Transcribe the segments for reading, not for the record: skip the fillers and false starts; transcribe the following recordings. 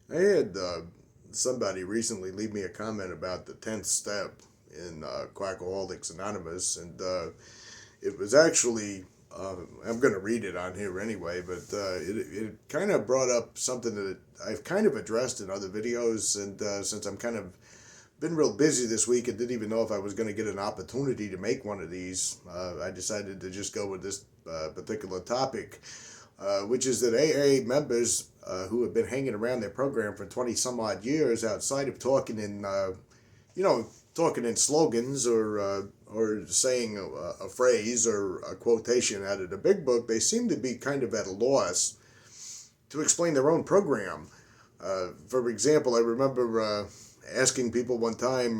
I had somebody recently leave me a comment about the 10th step in Quackaholics Anonymous, and it was actually, I'm going to read it on here anyway, but it kind of brought up something that I've kind of addressed in other videos, and since I'm kind of been real busy this week and didn't even know if I was going to get an opportunity to make one of these, I decided to just go with this particular topic, which is that AA members who have been hanging around their program for 20 some odd years, outside of talking in, you know, talking in slogans or saying a phrase or a quotation out of the big book, they seem to be kind of at a loss to explain their own program. For example, I remember asking people one time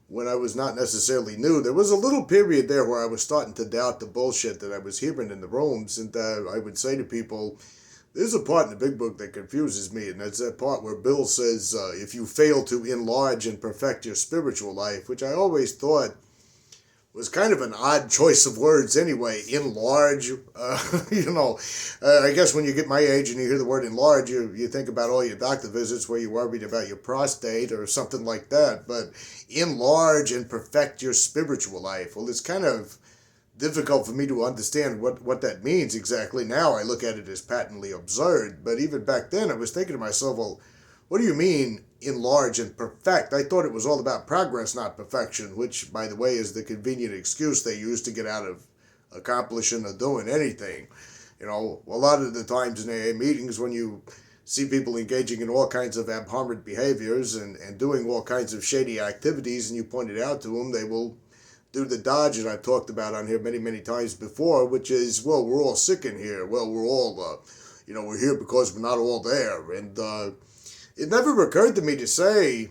when I was not necessarily new. There was a little period there where I was starting to doubt the bullshit that I was hearing in the rooms, and I would say to people, there's a part in the big book that confuses me, and that's that part where Bill says, if you fail to enlarge and perfect your spiritual life, which I always thought was kind of an odd choice of words anyway. Enlarge, I guess when you get my age and you hear the word enlarge, you think about all your doctor visits where you're worried about your prostate or something like that. But enlarge and perfect your spiritual life. Well, it's kind of difficult for me to understand what that means exactly. Now I look at it as patently absurd. But even back then, I was thinking to myself, well, what do you mean enlarge and perfect? I thought it was all about progress, not perfection, which, by the way, is the convenient excuse they use to get out of accomplishing or doing anything. You know, a lot of the times in AA meetings, when you see people engaging in all kinds of abhorrent behaviors and doing all kinds of shady activities, and you point it out to them, they will do the dodge that I've talked about on here many, many times before, which is, well, we're all sick in here. Well, we're all, we're here because we're not all there. And it never occurred to me to say,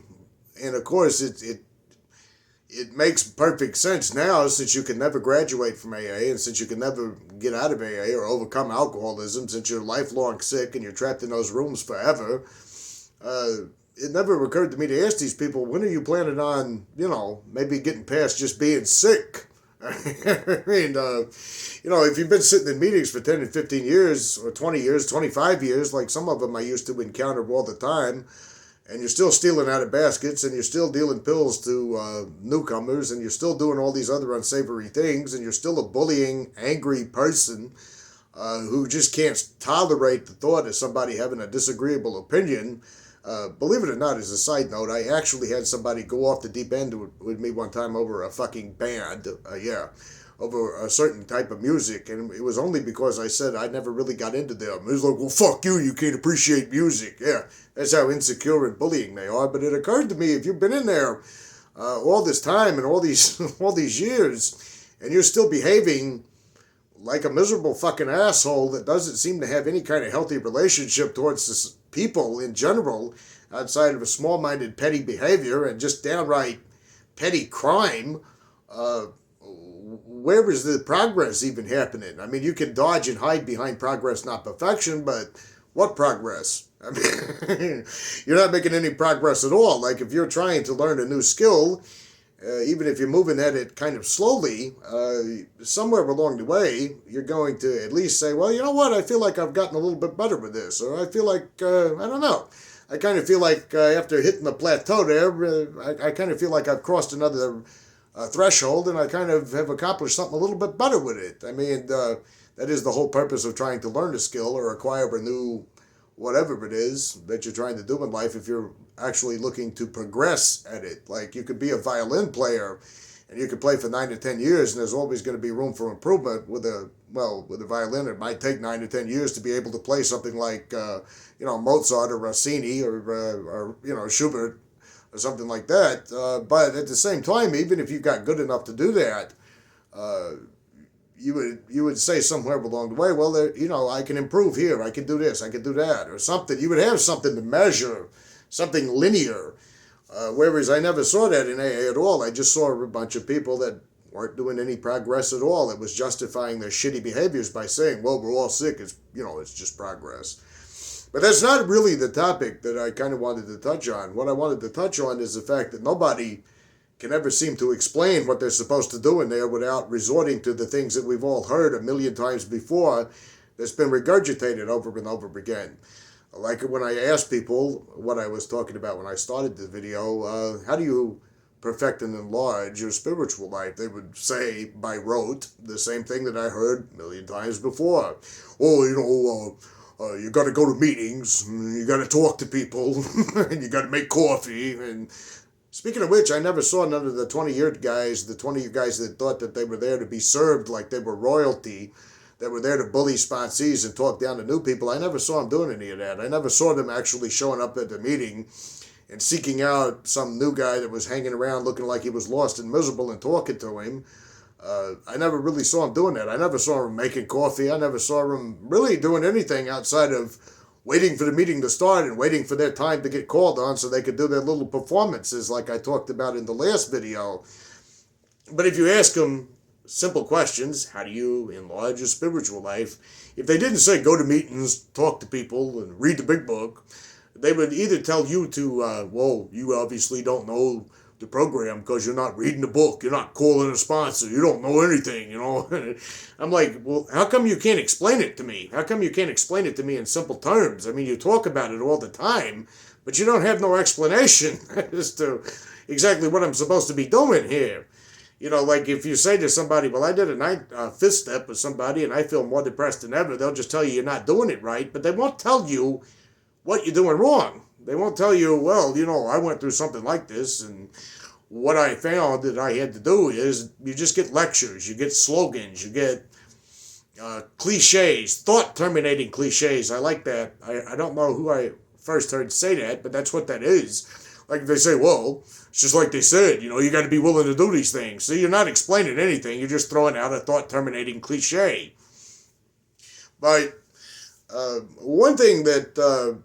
and of course it makes perfect sense now, since you can never graduate from AA and since you can never get out of AA or overcome alcoholism, since you're lifelong sick and you're trapped in those rooms forever. It never occurred to me to ask these people, when are you planning on, maybe getting past just being sick? I mean, if you've been sitting in meetings for 10 and 15 years or 20 years, 25 years, like some of them I used to encounter all the time, and you're still stealing out of baskets and you're still dealing pills to newcomers and you're still doing all these other unsavory things and you're still a bullying, angry person who just can't tolerate the thought of somebody having a disagreeable opinion. Believe it or not, as a side note, I actually had somebody go off the deep end with me one time over a fucking band. Over a certain type of music, and it was only because I said I never really got into them. It was like, well, fuck you, you can't appreciate music. Yeah, that's how insecure and bullying they are. But it occurred to me, if you've been in there all this time and all these all these years, and you're still behaving like a miserable fucking asshole that doesn't seem to have any kind of healthy relationship towards this people in general, outside of a small-minded petty behavior and just downright petty crime, where is the progress even happening? I mean, you can dodge and hide behind progress, not perfection, but what progress? I mean, you're not making any progress at all. Like, if you're trying to learn a new skill, even if you're moving at it kind of slowly, somewhere along the way, you're going to at least say, well, you know what, I feel like I've gotten a little bit better with this. Or I feel like, I don't know. I kind of feel like after hitting the plateau there, I kind of feel like I've crossed another threshold and I kind of have accomplished something a little bit better with it. I mean, that is the whole purpose of trying to learn a skill or acquire a new whatever it is that you're trying to do in life, if you're actually looking to progress at it. Like, you could be a violin player and you could play for 9 to 10 years and there's always going to be room for improvement with a violin. It might take 9 to 10 years to be able to play something like Mozart or Rossini or Schubert or something like that. But at the same time, even if you got good enough to do that, uh, you would say somewhere along the way, well, I can improve here, I can do this, I can do that, or something. You would have something to measure, something linear. Whereas I never saw that in AA at all. I just saw a bunch of people that weren't doing any progress at all. It was justifying their shitty behaviors by saying, well, we're all sick. It's just progress. But that's not really the topic that I kind of wanted to touch on. What I wanted to touch on is the fact that nobody can ever seem to explain what they're supposed to do in there without resorting to the things that we've all heard a million times before, that's been regurgitated over and over again. Like when I asked people what I was talking about when I started the video, how do you perfect and enlarge your spiritual life? They would say by rote the same thing that I heard a million times before. Oh, you got to go to meetings, and you got to talk to people, and you got to make coffee. And speaking of which, I never saw none of the 20-year guys, the 20-year guys that thought that they were there to be served like they were royalty, that were there to bully sponsees and talk down to new people. I never saw them doing any of that. I never saw them actually showing up at the meeting and seeking out some new guy that was hanging around looking like he was lost and miserable and talking to him. I never really saw him doing that. I never saw him making coffee. I never saw him really doing anything outside of waiting for the meeting to start and waiting for their time to get called on so they could do their little performances like I talked about in the last video. But if you ask them simple questions, how do you enlarge your spiritual life? If they didn't say go to meetings, talk to people, and read the big book, they would either tell you to, well, you obviously don't know the program because you're not reading the book, you're not calling a sponsor, you don't know anything, I'm like, well, how come you can't explain it to me? How come you can't explain it to me in simple terms? I mean, you talk about it all the time, but you don't have no explanation as to exactly what I'm supposed to be doing here. Like if you say to somebody, well, I did a fifth step with somebody and I feel more depressed than ever, they'll just tell you you're not doing it right, but they won't tell you what you're doing wrong. They won't tell you, well, I went through something like this, and what I found that I had to do is you just get lectures, you get slogans, you get cliches, thought-terminating cliches. I like that. I don't know who I first heard say that, but that's what that is. Like they say, well, it's just like they said, you got to be willing to do these things. So you're not explaining anything. You're just throwing out a thought-terminating cliche. But one thing that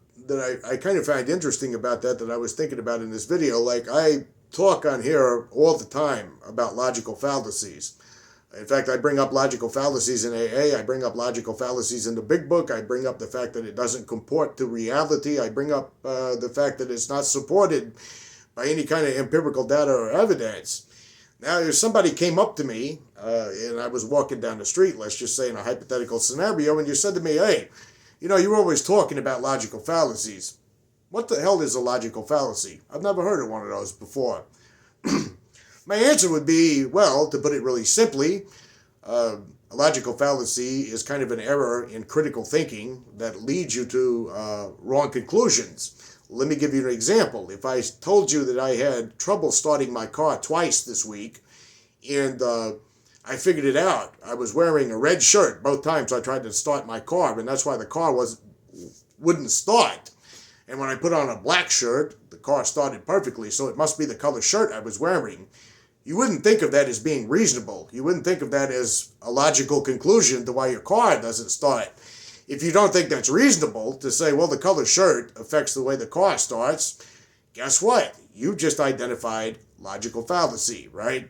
I kind of find interesting about that I was thinking about in this video, like I talk on here all the time about logical fallacies. In fact, I bring up logical fallacies in AA. I bring up logical fallacies in the Big Book. I bring up the fact that it doesn't comport to reality. I bring up the fact that it's not supported by any kind of empirical data or evidence. Now, if somebody came up to me and I was walking down the street, let's just say in a hypothetical scenario, and you said to me, hey, you're always talking about logical fallacies. What the hell is a logical fallacy? I've never heard of one of those before. My answer would be, well, to put it really simply, a logical fallacy is kind of an error in critical thinking that leads you to wrong conclusions. Let me give you an example. If I told you that I had trouble starting my car twice this week, and I figured it out. I was wearing a red shirt both times I tried to start my car, and that's why the car wouldn't start. And when I put on a black shirt, the car started perfectly, so it must be the color shirt I was wearing. You wouldn't think of that as being reasonable. You wouldn't think of that as a logical conclusion to why your car doesn't start. If you don't think that's reasonable to say, well, the color shirt affects the way the car starts, guess what? You just identified logical fallacy, right?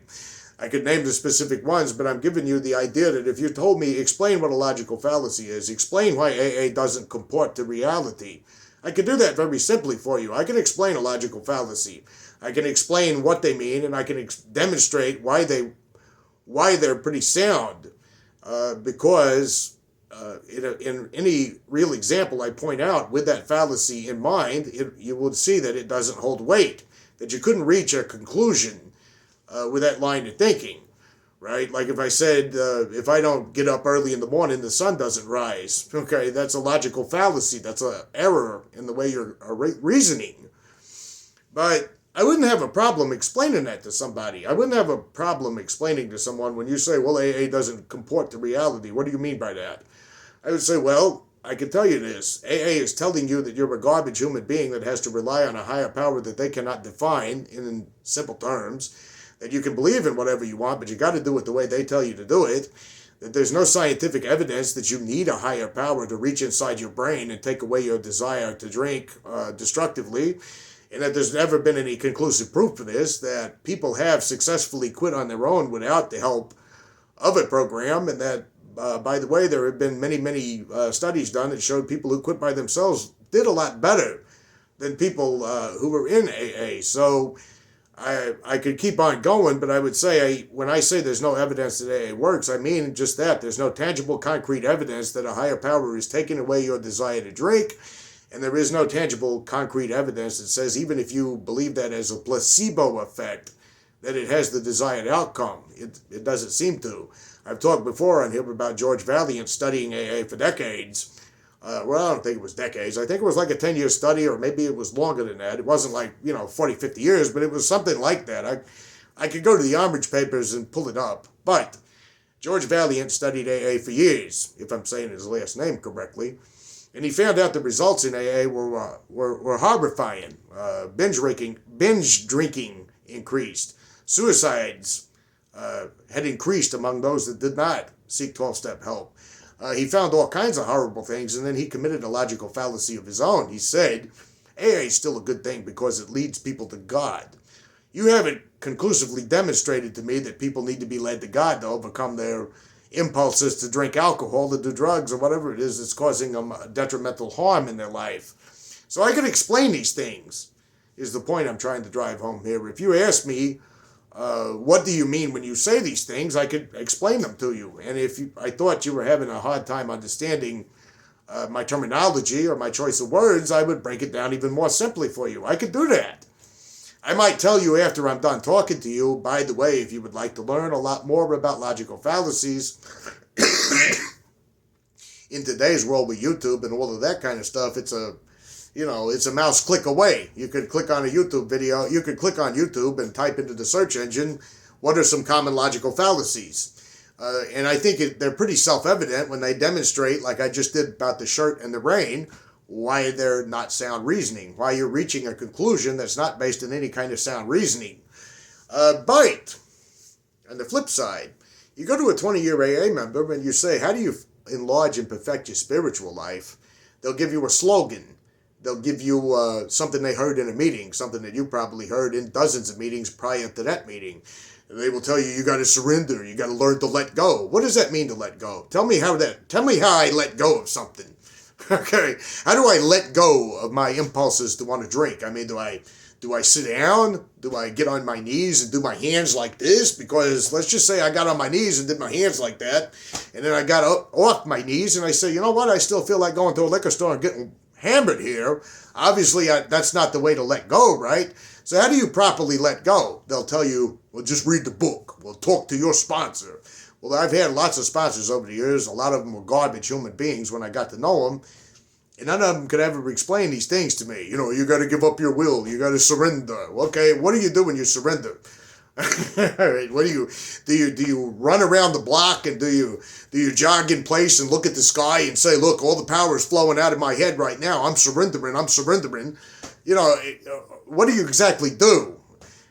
I could name the specific ones, but I'm giving you the idea that if you told me, explain what a logical fallacy is, explain why AA doesn't comport to reality, I could do that very simply for you. I can explain a logical fallacy. I can explain what they mean, and I can demonstrate why they're pretty sound. Because in any real example I point out with that fallacy in mind, you will see that it doesn't hold weight, that you couldn't reach a conclusion with that line of thinking, right? Like if I said, if I don't get up early in the morning, the sun doesn't rise. Okay, that's a logical fallacy. That's an error in the way you're reasoning. But I wouldn't have a problem explaining that to somebody. I wouldn't have a problem explaining to someone when you say, well, AA doesn't comport to reality. What do you mean by that? I would say, well, I can tell you this. AA is telling you that you're a garbage human being that has to rely on a higher power that they cannot define in simple terms, that you can believe in whatever you want, but you got to do it the way they tell you to do it, that there's no scientific evidence that you need a higher power to reach inside your brain and take away your desire to drink destructively, and that there's never been any conclusive proof for this, that people have successfully quit on their own without the help of a program, and that, by the way, there have been many studies done that showed people who quit by themselves did a lot better than people who were in AA. So I could keep on going, but I would say, when I say there's no evidence that AA works, I mean just that. There's no tangible, concrete evidence that a higher power is taking away your desire to drink, And there is no tangible, concrete evidence that says even if you believe that as a placebo effect, that it has the desired outcome. It doesn't seem to. I've talked before on here about George Valiant studying AA for decades. Well, I don't think it was decades. I think it was like a 10-year study, or maybe it was longer than that. It wasn't like, 40, 50 years, but it was something like that. I could go to the Armitage Papers and pull it up. But George Valiant studied AA for years, if I'm saying his last name correctly. And he found out the results in AA were horrifying. Binge drinking increased. Suicides had increased among those that did not seek 12-step help. He found all kinds of horrible things, and then he committed a logical fallacy of his own. He said, AA is still a good thing because it leads people to God. You haven't conclusively demonstrated to me that people need to be led to God to overcome their impulses to drink alcohol, to do drugs, or whatever it is that's causing them detrimental harm in their life. So I can explain these things, is the point I'm trying to drive home here. If you ask me, what do you mean when you say these things, I could explain them to you. And if I thought you were having a hard time understanding my terminology or my choice of words, I would break it down even more simply for you. I could do that. I might tell you after I'm done talking to you, by the way, if you would like to learn a lot more about logical fallacies, in today's world with YouTube and all of that kind of stuff, it's a mouse click away. You could click on a YouTube video. You could click on YouTube and type into the search engine, what are some common logical fallacies? And I think they're pretty self-evident when they demonstrate, like I just did about the shirt and the rain, why they're not sound reasoning, why you're reaching a conclusion that's not based on any kind of sound reasoning. But, on the flip side, you go to a 20-year AA member and you say, how do you enlarge and perfect your spiritual life? They'll give you a slogan. They'll give you something they heard in a meeting, something that you probably heard in dozens of meetings prior to that meeting. They will tell you, you got to surrender, you got to learn to let go. What does that mean to let go? Tell me how I let go of something. Okay, how do I let go of my impulses to want to drink? I mean, do I sit down? Do I get on my knees and do my hands like this? Because let's just say I got on my knees and did my hands like that, and then I got off my knees and I say, you know what? I still feel like going to a liquor store and getting hammered here. Obviously, that's not the way to let go, right? So how do you properly let go? They'll tell you, well, just read the book. We'll talk to your sponsor. Well, I've had lots of sponsors over the years. A lot of them were garbage human beings when I got to know them. And none of them could ever explain these things to me. You got to give up your will. You got to surrender. Okay, what do you do when you surrender? All right, what do you run around the block and do you jog in place and look at the sky and say, look, all the power is flowing out of my head right now. I'm surrendering. What do you exactly do?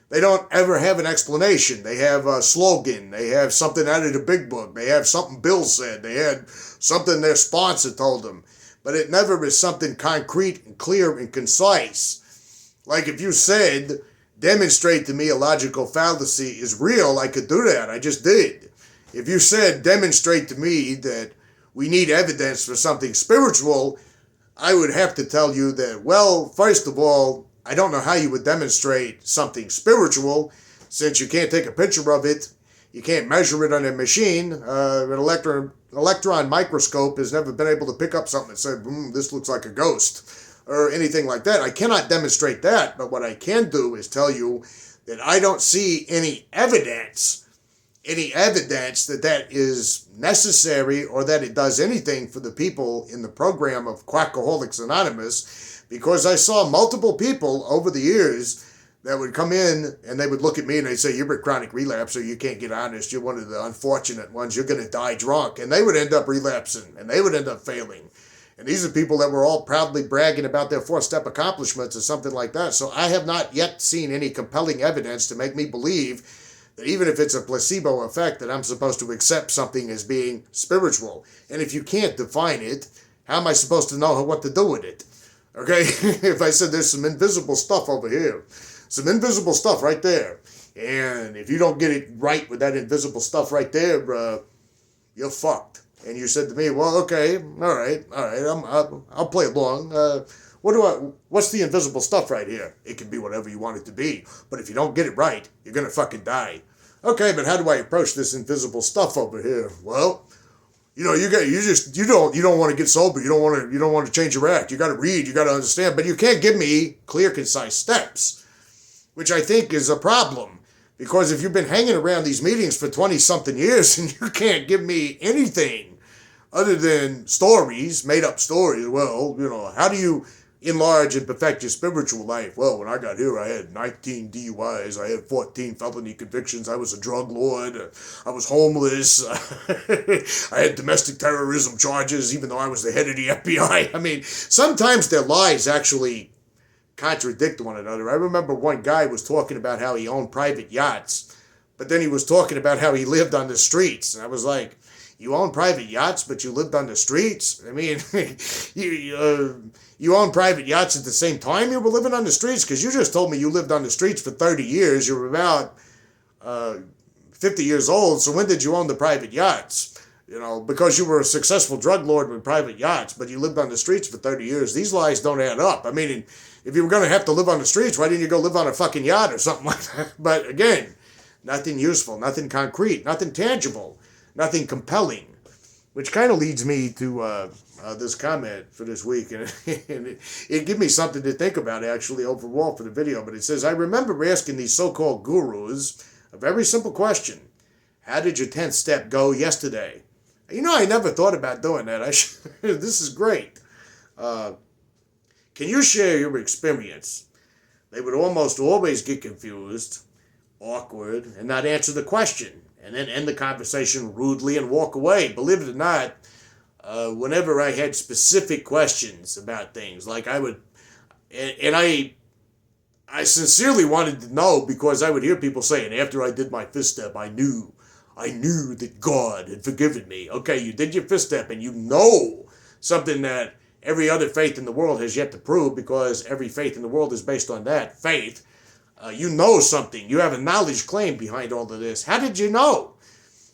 They don't ever have an explanation. They have a slogan. They have something out of the big book. They have something Bill said. They had something their sponsor told them. But it never is something concrete and clear and concise. Like if you said, demonstrate to me a logical fallacy is real, I could do that. I just did. If you said, demonstrate to me that we need evidence for something spiritual, I would have to tell you that, well, first of all, I don't know how you would demonstrate something spiritual, since you can't take a picture of it, you can't measure it on a machine. An electron microscope has never been able to pick up something and say, this looks like a ghost, or anything like that. I cannot demonstrate that, but what I can do is tell you that I don't see any evidence that is necessary or that it does anything for the people in the program of Quackaholics Anonymous, because I saw multiple people over the years that would come in and they would look at me and they'd say, you're a chronic relapser, you can't get honest, you're one of the unfortunate ones, you're going to die drunk. And they would end up relapsing and they would end up failing. And these are people that were all proudly bragging about their 4-step accomplishments or something like that. So I have not yet seen any compelling evidence to make me believe that even if it's a placebo effect, that I'm supposed to accept something as being spiritual. And if you can't define it, how am I supposed to know what to do with it? Okay, if I said there's some invisible stuff over here, some invisible stuff right there, and if you don't get it right with that invisible stuff right there, you're fucked. And you said to me, well, okay, all right, I'll play along. What's the invisible stuff right here? It can be whatever you want it to be, but if you don't get it right, you're gonna fucking die. Okay, but how do I approach this invisible stuff over here? Well, you don't want to get sober. You don't want to change your act. You got to read. You got to understand. But you can't give me clear, concise steps, which I think is a problem. Because if you've been hanging around these meetings for 20-something years and you can't give me anything other than stories, made-up stories, well, how do you enlarge and perfect your spiritual life? Well, when I got here, I had 19 DUIs, I had 14 felony convictions, I was a drug lord, I was homeless, I had domestic terrorism charges, even though I was the head of the FBI. I mean, sometimes their lies actually contradict one another. I remember one guy was talking about how he owned private yachts, but then he was talking about how he lived on the streets. And I was like, you own private yachts, but you lived on the streets? I mean, you own private yachts at the same time you were living on the streets? Because you just told me you lived on the streets for 30 years. You were about 50 years old, so when did you own the private yachts? Because you were a successful drug lord with private yachts, but you lived on the streets for 30 years. These lies don't add up. I mean, if you were going to have to live on the streets, why didn't you go live on a fucking yacht or something like that? But again, nothing useful, nothing concrete, nothing tangible, nothing compelling, which kind of leads me to this comment for this week. And it gave me something to think about, actually, overall for the video. But it says, I remember asking these so-called gurus a very simple question. How did your 10th step go yesterday? I never thought about doing that. This is great. Can you share your experience? They would almost always get confused, awkward, and not answer the question, and then end the conversation rudely and walk away. Believe it or not, whenever I had specific questions about things, like I sincerely wanted to know, because I would hear people saying, after I did my 5th step, I knew that God had forgiven me. Okay, you did your 5th step, and you know something that every other faith in the world has yet to prove, because every faith in the world is based on that faith. You know something. You have a knowledge claim behind all of this. How did you know?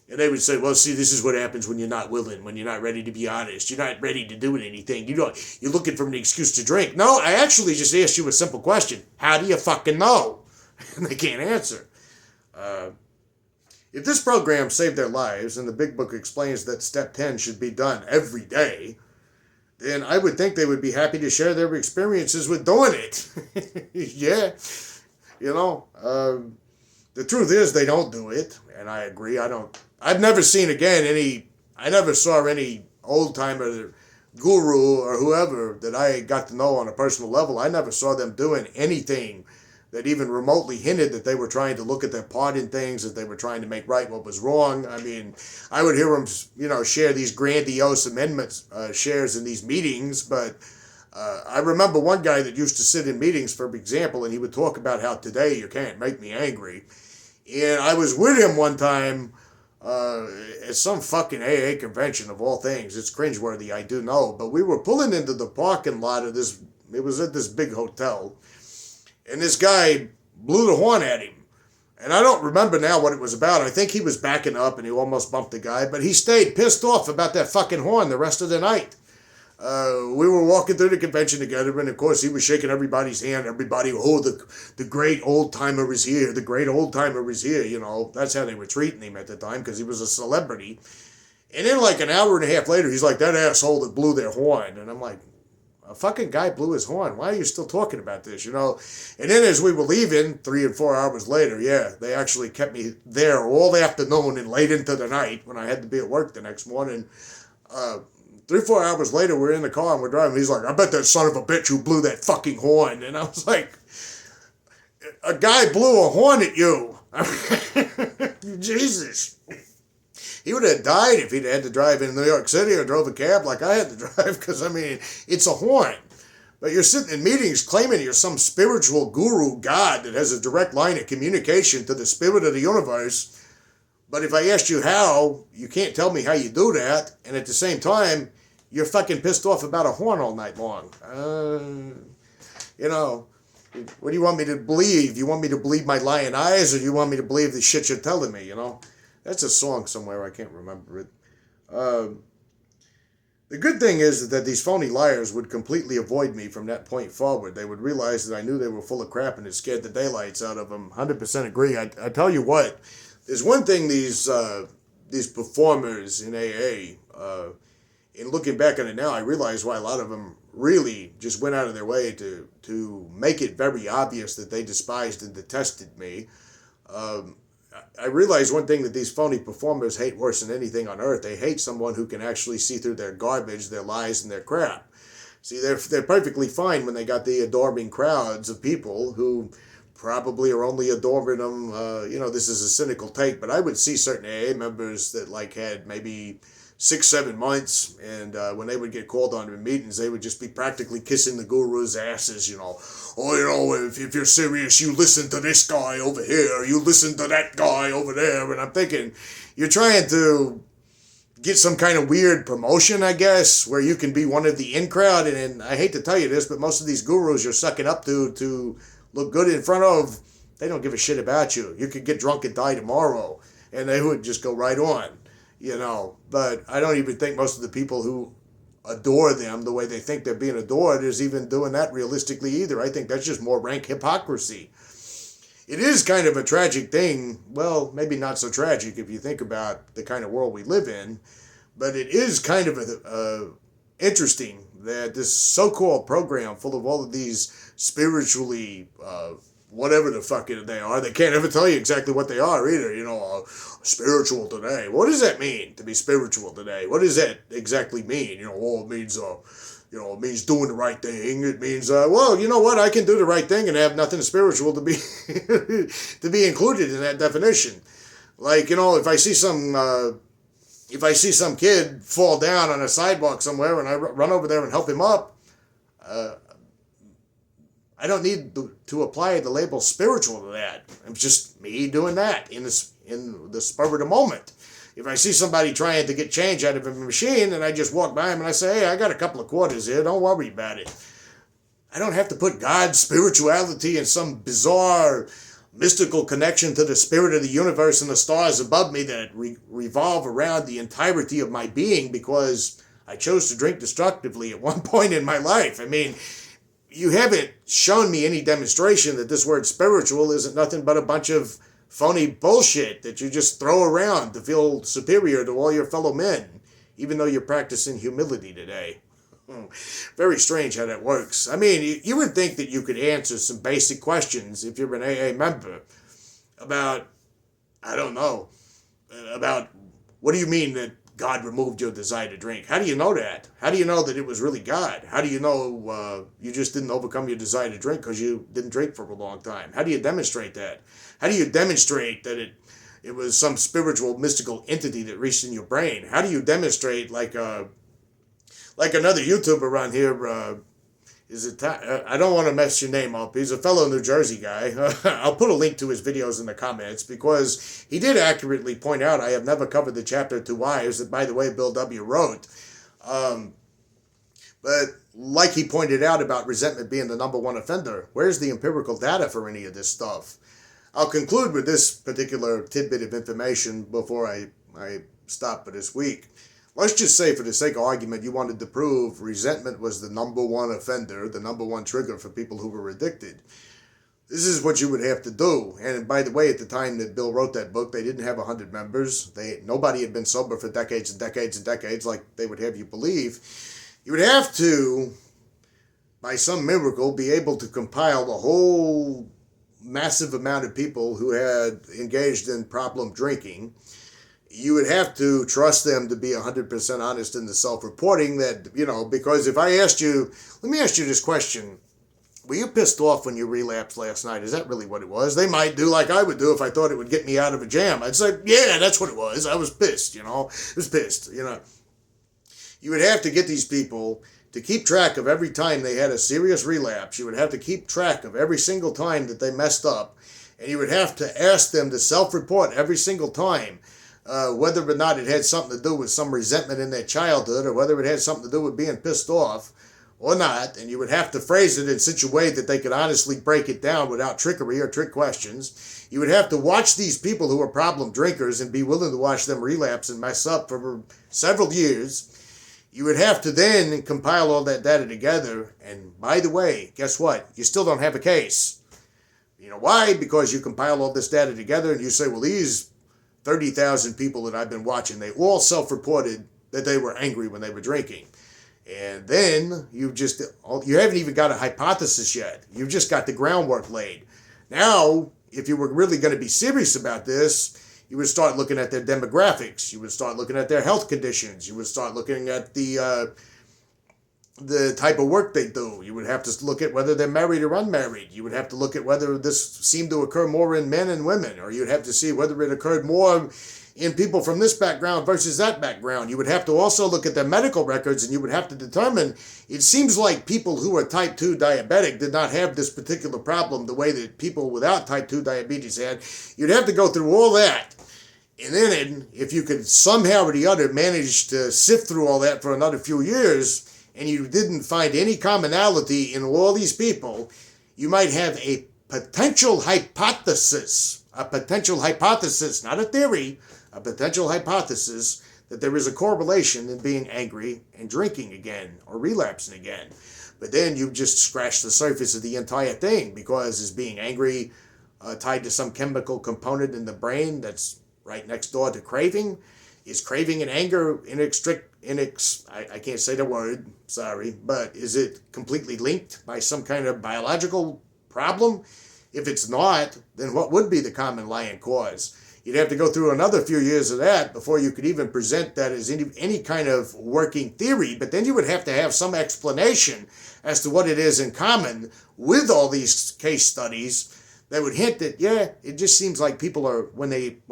And they would say, well, see, this is what happens when you're not willing, when you're not ready to be honest. You're not ready to do anything. You're looking for an excuse to drink. No, I actually just asked you a simple question. How do you fucking know? And they can't answer. If this program saved their lives, and the big book explains that step 10 should be done every day, then I would think they would be happy to share their experiences with doing it. Yeah. The truth is they don't do it, and I agree. I've never seen I never saw any old-timer guru or whoever that I got to know on a personal level. I never saw them doing anything that even remotely hinted that they were trying to look at their part in things, that they were trying to make right what was wrong. I mean, I would hear them, share these grandiose amendments, shares in these meetings, but I remember one guy that used to sit in meetings, for example, and he would talk about how today you can't make me angry. And I was with him one time at some fucking AA convention of all things. It's cringeworthy, I do know, but we were pulling into the parking lot of this, it was at this big hotel, and this guy blew the horn at him. And I don't remember now what it was about. I think he was backing up and he almost bumped the guy, but he stayed pissed off about that fucking horn the rest of the night. We were walking through the convention together, and of course he was shaking everybody's hand. Everybody, the great old timer is here. The great old timer is here. That's how they were treating him at the time, because he was a celebrity. And then like an hour and a half later, he's like, that asshole that blew their horn. And I'm like, a fucking guy blew his horn. Why are you still talking about this, And then as we were leaving, 3 and 4 hours later, they actually kept me there all afternoon and late into the night when I had to be at work the next morning. 3 or 4 hours later, we're in the car and we're driving. He's like, I bet that son of a bitch who blew that fucking horn. And I was like, a guy blew a horn at you. Jesus. He would have died if he'd had to drive in New York City or drove a cab like I had to drive, because, it's a horn. But you're sitting in meetings claiming you're some spiritual guru god that has a direct line of communication to the spirit of the universe. But if I asked you how, you can't tell me how you do that, and at the same time, you're fucking pissed off about a horn all night long. What do you want me to believe? You want me to believe my lying eyes, or do you want me to believe the shit you're telling me, That's a song somewhere, I can't remember it. The good thing is that these phony liars would completely avoid me from that point forward. They would realize that I knew they were full of crap and it scared the daylights out of them. 100% agree. I tell you what, there's one thing these performers in AA in looking back on it now, I realize why a lot of them really just went out of their way to make it very obvious that they despised and detested me. Um, I realize one thing that these phony performers hate worse than anything on earth. They hate someone who can actually see through their garbage, their lies, and their crap. See, they're perfectly fine when they got the adoring crowds of people who probably are only adoring them. This is a cynical take, but I would see certain AA members that like had maybe 6, 7 months, and when they would get called on to meetings, they would just be practically kissing the guru's asses, if you're serious, you listen to this guy over here, you listen to that guy over there, and I'm thinking, you're trying to get some kind of weird promotion, I guess, where you can be one of the in crowd, and I hate to tell you this, but most of these gurus you're sucking up to look good in front of, they don't give a shit about you. You could get drunk and die tomorrow, and they would just go right on. But I don't even think most of the people who adore them the way they think they're being adored is even doing that realistically either. I think that's just more rank hypocrisy. It is kind of a tragic thing. Well, maybe not so tragic if you think about the kind of world we live in, but it is kind of interesting that this so-called program full of all of these spiritually whatever the fuck they are. They can't ever tell you exactly what they are either. Spiritual today. What does that mean to be spiritual today? What does that exactly mean? It means, it means doing the right thing. It means, well, you know what? I can do the right thing and have nothing spiritual to be, to be included in that definition. Like, if I see some kid fall down on a sidewalk somewhere and I run over there and help him up, I don't need to apply the label spiritual to that. It's just me doing that in the spur of the moment. If I see somebody trying to get change out of a machine and I just walk by him and I say, hey, I got a couple of quarters here, don't worry about it. I don't have to put God's spirituality in some bizarre mystical connection to the spirit of the universe and the stars above me that revolve around the entirety of my being because I chose to drink destructively at one point in my life. I mean, you haven't shown me any demonstration that this word spiritual isn't nothing but a bunch of phony bullshit that you just throw around to feel superior to all your fellow men, even though you're practicing humility today. Very strange how that works. I mean, you would think that you could answer some basic questions if you're an AA member about, I don't know, about what do you mean that God removed your desire to drink? How do you know that? How do you know that it was really God? How do you know you just didn't overcome your desire to drink because you didn't drink for a long time? How do you demonstrate that? How do you demonstrate that it was some spiritual, mystical entity that reached in your brain? How do you demonstrate, like another YouTuber around here, I don't want to mess your name up. He's a fellow New Jersey guy. I'll put a link to his videos in the comments because he did accurately point out I have never covered the chapter 2 wives that, by the way, Bill W. wrote. But like he pointed out about resentment being the number one offender, where's the empirical data for any of this stuff? I'll conclude with this particular tidbit of information before I stop for this week. Let's just say, for the sake of argument, you wanted to prove resentment was the number one offender, the number one trigger for people who were addicted. This is what you would have to do. And by the way, at the time that Bill wrote that book, they didn't have 100 members. Nobody had been sober for decades and decades and decades like they would have you believe. You would have to, by some miracle, be able to compile the whole massive amount of people who had engaged in problem drinking. You would have to trust them to be 100% honest in the self-reporting that, because if I asked you, let me ask you this question. Were you pissed off when you relapsed last night? Is that really what it was? They might do like I would do if I thought it would get me out of a jam. I'd say, yeah, that's what it was. I was pissed, I was pissed, You would have to get these people to keep track of every time they had a serious relapse. You would have to keep track of every single time that they messed up. And you would have to ask them to self-report every single time. Whether or not it had something to do with some resentment in their childhood or whether it had something to do with being pissed off or not, and you would have to phrase it in such a way that they could honestly break it down without trickery or trick questions. You would have to watch these people who are problem drinkers and be willing to watch them relapse and mess up for several years. You would have to then compile all that data together, and by the way, guess what? You still don't have a case. You know why? Because you compile all this data together and you say, well, these 30,000 people that I've been watching, they all self-reported that they were angry when they were drinking. And then you haven't even got a hypothesis yet. You've just got the groundwork laid. Now, if you were really going to be serious about this, you would start looking at their demographics. You would start looking at their health conditions. You would start looking at the type of work they do. You would have to look at whether they're married or unmarried. You would have to look at whether this seemed to occur more in men and women, or you'd have to see whether it occurred more in people from this background versus that background. You would have to also look at their medical records, and you would have to determine, it seems like people who are type 2 diabetic did not have this particular problem the way that people without type 2 diabetes had. You'd have to go through all that. And then, if you could somehow or the other manage to sift through all that for another few years, and you didn't find any commonality in all these people, you might have a potential hypothesis, not a theory, a potential hypothesis that there is a correlation in being angry and drinking again or relapsing again. But then you just scratch the surface of the entire thing, because is being angry tied to some chemical component in the brain that's right next door to craving? Is craving and anger I can't say the word, sorry, but is it completely linked by some kind of biological problem? If it's not, then what would be the common lying cause? You'd have to go through another few years of that before you could even present that as any kind of working theory, but then you would have to have some explanation as to what it is in common with all these case studies that would hint that, yeah, it just seems like people are, when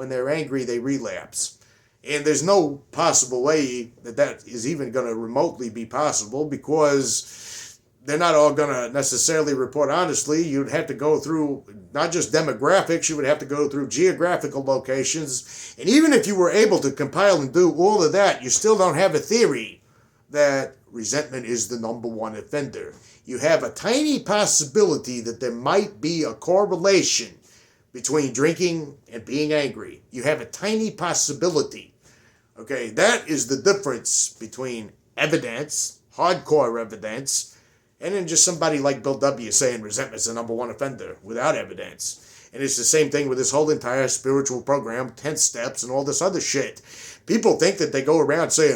they're angry, they relapse. And there's no possible way that is even going to remotely be possible, because they're not all going to necessarily report honestly. You'd have to go through not just demographics, you would have to go through geographical locations. And even if you were able to compile and do all of that, you still don't have a theory that resentment is the number one offender. You have a tiny possibility that there might be a correlation between drinking and being angry. You have a tiny possibility. Okay, that is the difference between evidence, hardcore evidence, and then just somebody like Bill W. saying resentment's the number one offender without evidence. And it's the same thing with this whole entire spiritual program, 10 steps, and all this other shit. People think that they go around saying,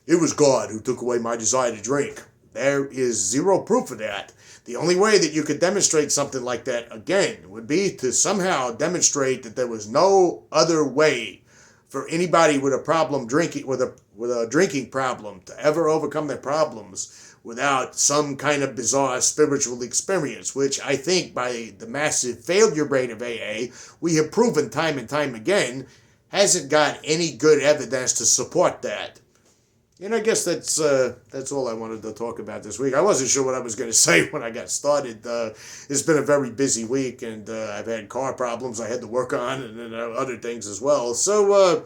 it was God who took away my desire to drink. There is zero proof of that. The only way that you could demonstrate something like that, again, would be to somehow demonstrate that there was no other way for anybody with a problem drinking, with a drinking problem, to ever overcome their problems without some kind of bizarre spiritual experience, which I think by the massive failure rate of AA, we have proven time and time again, hasn't got any good evidence to support that. And I guess that's all I wanted to talk about this week. I wasn't sure what I was going to say when I got started. It's been a very busy week, and I've had car problems I had to work on, and then other things as well. So,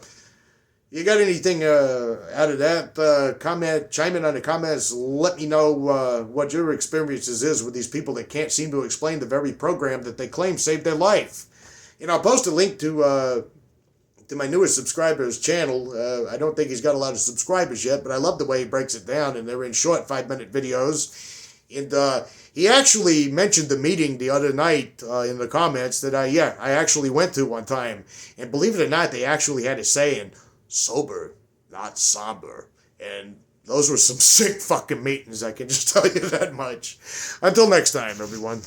you got anything out of that? Chime in on the comments. Let me know what your experiences is with these people that can't seem to explain the very program that they claim saved their life. And I'll post a link to my newest subscriber's channel. I don't think he's got a lot of subscribers yet, but I love the way he breaks it down, and they're in short 5-minute videos. And he actually mentioned the meeting the other night in the comments that I actually went to one time. And believe it or not, they actually had a saying, sober, not somber. And those were some sick fucking meetings, I can just tell you that much. Until next time, everyone.